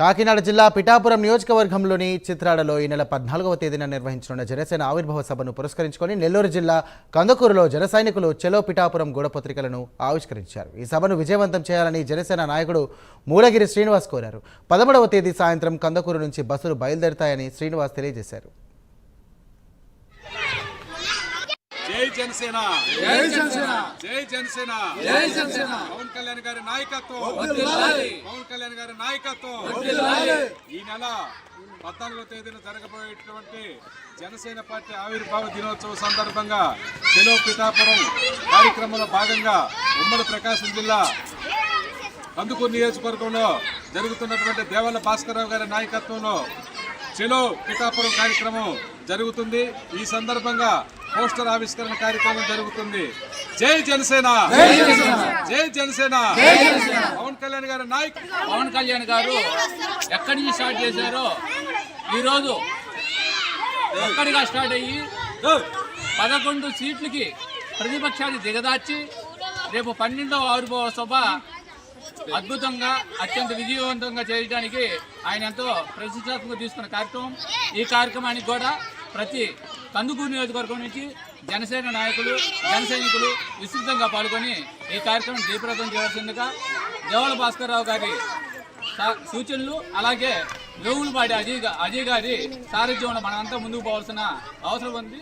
కాకినాడ జిల్లా పిఠాపురం నియోజకవర్గంలోని చిత్రాడలో ఈ నెల 14వ తేదీన నిర్వహించనున్న జనసేన ఆవిర్భావ సభను పురస్కరించుకొని నెల్లూరు జిల్లా కందుకూరులో జన సైనికులు చెలో పిఠాపురం గూఢపత్రికలను ఆవిష్కరించారు. ఈ సభను విజయవంతం చేయాలని జనసేన నాయకుడు మూలగిరి శ్రీనివాస్ కోరారు. 13వ తేదీ సాయంత్రం కందుకూరు నుంచి బస్సులు బయలుదేరుతాయని శ్రీనివాస్ తెలియజేశారు. జై జనసేన జై జనసేన జై జనసేన జై జనసేన పవన్ కళ్యాణ్ గారి నాయకత్వం వర్ధిల్లాలి పవన్ కళ్యాణ్ గారి నాయకత్వం వర్ధిల్లాలి ఈ నెల 14వ తేదీన జరగబోయేటువంటి జనసేన పార్టీ ఆవిర్భావ దినోత్సవం సందర్భంగా చెలో పిఠాపురం కార్యక్రమంలో భాగంగా ఉమ్మడి ప్రకాశం జిల్లా కందుకూరు నియోజకవర్గంలో జరుగుతున్నటువంటి దేవల్ల భాస్కరరావు గారి నాయకత్వంలో చెలో పిఠాపురం కార్యక్రమం జరుగుతుంది. ఈ సందర్భంగా పోస్టర్ ఆవిష్కరణ కార్యక్రమం జరుగుతుంది. జై జనసేన జై జనసేన పవన్ కళ్యాణ్ గారి పవన్ కళ్యాణ్ గారు ఎక్కడి నుంచి స్టార్ట్ చేశారో ఈరోజు ఒక్కడిగా స్టార్ట్ అయ్యి 11 సీట్లకి ప్రతిపక్షాన్ని దిగదార్చి రేపు 12వ ఆవిర్భావ సభ అద్భుతంగా అత్యంత విజయవంతంగా చేయడానికి ఆయన ఎంతో ప్రతిష్టాత్మకంగా తీసుకున్న కార్యక్రమం. ఈ కార్యక్రమానికి కూడా ప్రతి కందుకూరు నియోజకవర్గం నుంచి జనసేన నాయకులు జన సైనికులు విస్తృతంగా పాల్గొని ఈ కార్యక్రమం జయప్రదం చేయవలసిందిగా దేవల భాస్కరరావు గారి సూచనలు అలాగే వేవులపాటి అజయ్ గారి సారథ్యంలో మనంతా ముందుకు పోవాల్సిన అవసరం ఉంది.